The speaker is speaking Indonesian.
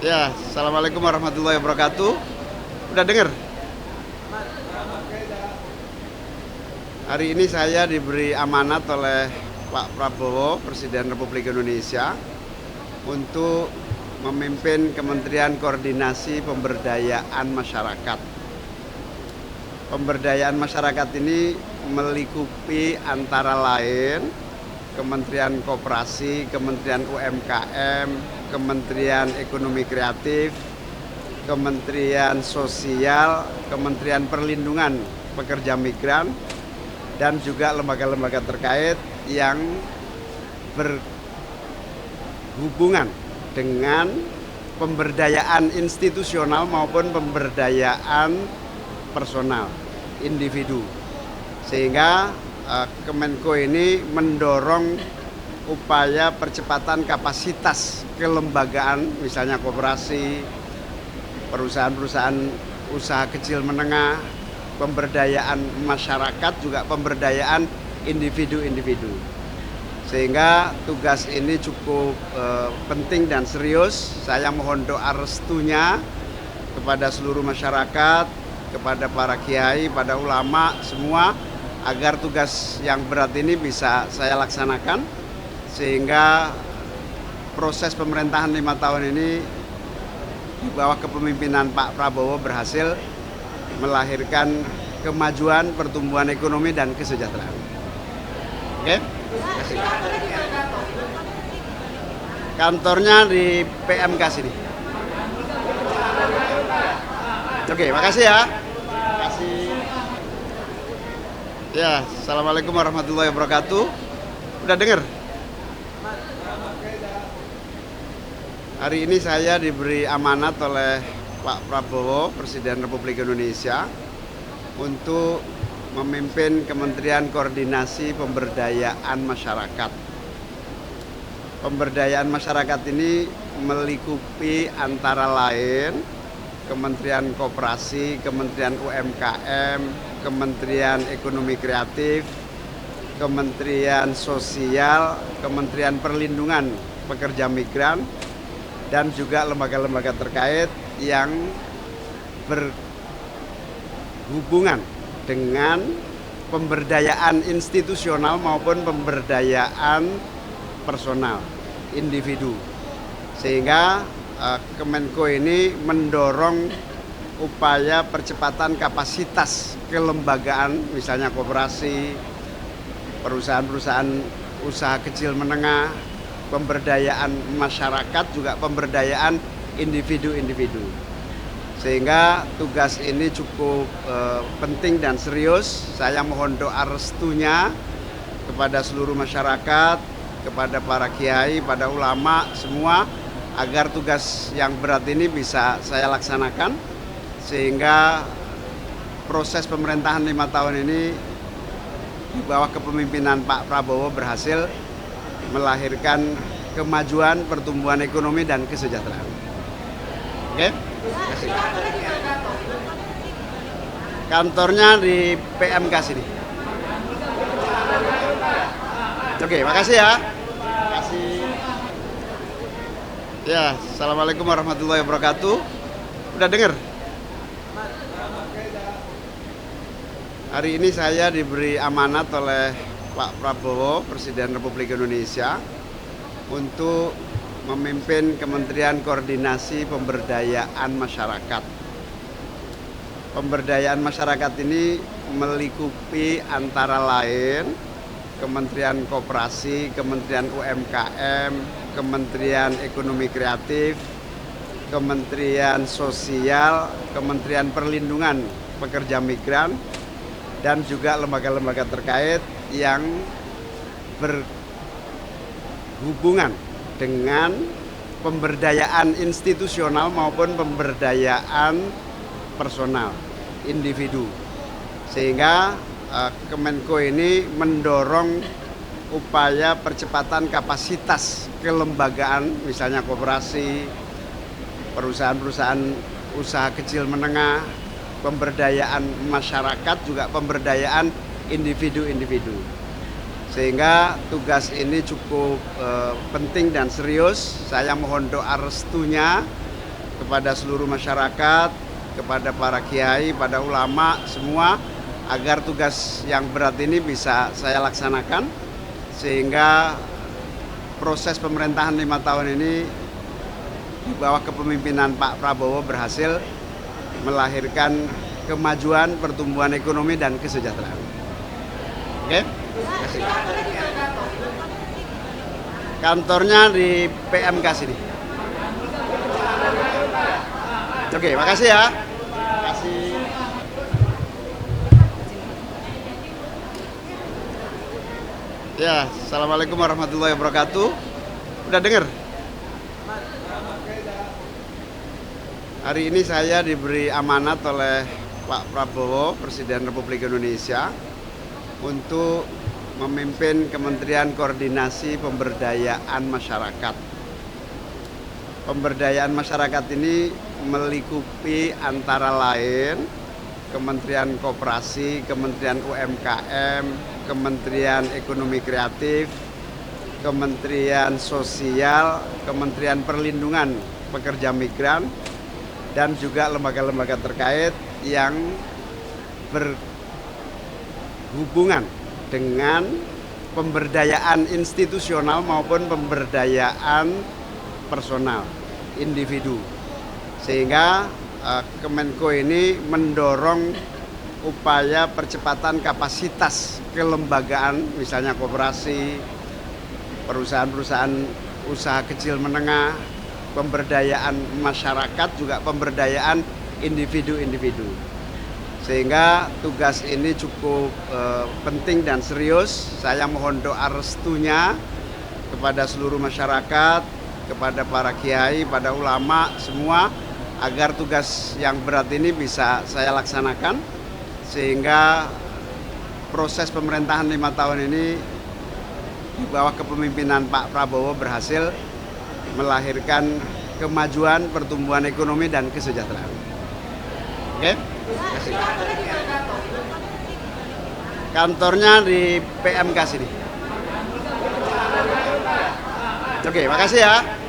Ya, Assalamualaikum warahmatullahi wabarakatuh. Udah denger? Hari ini saya diberi amanat oleh Pak Prabowo, Presiden Republik Indonesia, untuk memimpin Kementerian Koordinasi Pemberdayaan Masyarakat. Pemberdayaan masyarakat ini melingkupi antara lain Kementerian Koperasi, Kementerian UMKM, Kementerian Ekonomi Kreatif, Kementerian Sosial, Kementerian Perlindungan Pekerja Migran, dan juga lembaga-lembaga terkait yang berhubungan dengan pemberdayaan institusional maupun pemberdayaan personal, individu. Sehingga Kemenko ini mendorong upaya percepatan kapasitas kelembagaan, misalnya koperasi, perusahaan-perusahaan usaha kecil menengah, pemberdayaan masyarakat, juga pemberdayaan individu-individu. Sehingga tugas ini cukup penting dan serius. Saya mohon doa restunya kepada seluruh masyarakat, kepada para kiai, pada ulama semua, agar tugas yang berat ini bisa saya laksanakan, sehingga proses pemerintahan 5 tahun ini di bawah kepemimpinan Pak Prabowo berhasil melahirkan kemajuan, pertumbuhan ekonomi, dan kesejahteraan. Oke? Terima kasih. Kantornya di PMK sini. Oke, makasih ya. Makasih. Ya, Assalamualaikum warahmatullahi wabarakatuh. Udah denger? Hari ini saya diberi amanat oleh Pak Prabowo, Presiden Republik Indonesia, untuk memimpin Kementerian Koordinasi Pemberdayaan Masyarakat. Pemberdayaan masyarakat ini melingkupi antara lain Kementerian Koperasi, Kementerian UMKM, Kementerian Ekonomi Kreatif, Kementerian Sosial, Kementerian Perlindungan Pekerja Migran, dan juga lembaga-lembaga terkait yang berhubungan dengan pemberdayaan institusional maupun pemberdayaan personal, individu. Sehingga Kemenko ini mendorong upaya percepatan kapasitas kelembagaan, misalnya koperasi, perusahaan-perusahaan usaha kecil menengah, pemberdayaan masyarakat, juga pemberdayaan individu-individu. Sehingga tugas ini cukup penting dan serius. Saya mohon doa restunya kepada seluruh masyarakat, kepada para kiai, pada ulama semua, agar tugas yang berat ini bisa saya laksanakan, sehingga proses pemerintahan 5 tahun ini di bawah kepemimpinan Pak Prabowo berhasil melahirkan kemajuan, pertumbuhan ekonomi, dan kesejahteraan. Oke? Terima kasih. Kantornya di PMK sini. Oke, makasih ya. Makasih. Ya, Assalamualaikum warahmatullahi wabarakatuh. Udah denger? Hari ini saya diberi amanat oleh Pak Prabowo, Presiden Republik Indonesia, untuk memimpin Kementerian Koordinasi Pemberdayaan Masyarakat. Pemberdayaan masyarakat ini melingkupi antara lain Kementerian Koperasi, Kementerian UMKM, Kementerian Ekonomi Kreatif, Kementerian Sosial, Kementerian Perlindungan Pekerja Migran, dan juga lembaga-lembaga terkait yang berhubungan dengan pemberdayaan institusional maupun pemberdayaan personal, individu. Sehingga Kemenko ini mendorong upaya percepatan kapasitas kelembagaan, misalnya koperasi, perusahaan-perusahaan usaha kecil menengah, pemberdayaan masyarakat, juga pemberdayaan individu-individu. Sehingga tugas ini cukup penting dan serius. Saya mohon doa restunya kepada seluruh masyarakat, kepada para kiai, pada ulama semua, agar tugas yang berat ini bisa saya laksanakan sehingga proses pemerintahan 5 tahun ini di bawah kepemimpinan Pak Prabowo berhasil melahirkan kemajuan, pertumbuhan ekonomi dan kesejahteraan. Oke? Terima kasih. Kantornya di PMK sini. Oke, makasih ya. Makasih. Ya, assalamualaikum warahmatullahi wabarakatuh. Udah dengar? Hari ini saya diberi amanat oleh Pak Prabowo, Presiden Republik Indonesia, untuk memimpin Kementerian Koordinasi Pemberdayaan Masyarakat. Pemberdayaan masyarakat ini melingkupi antara lain Kementerian Koperasi, Kementerian UMKM, Kementerian Ekonomi Kreatif, Kementerian Sosial, Kementerian Perlindungan Pekerja Migran, dan juga lembaga-lembaga terkait yang berhubungan dengan pemberdayaan institusional maupun pemberdayaan personal, individu. Sehingga Kemenko ini mendorong upaya percepatan kapasitas kelembagaan, misalnya koperasi, perusahaan-perusahaan usaha kecil menengah, pemberdayaan masyarakat, juga pemberdayaan individu-individu. Sehingga tugas ini cukup penting dan serius. Saya mohon doa restunya kepada seluruh masyarakat, kepada para kiai, pada ulama semua, agar tugas yang berat ini bisa saya laksanakan sehingga proses pemerintahan 5 tahun ini di bawah kepemimpinan Pak Prabowo berhasil melahirkan kemajuan, pertumbuhan ekonomi dan kesejahteraan. Oke? Terima kasih. Kantornya di PMK sini. Oke, makasih ya.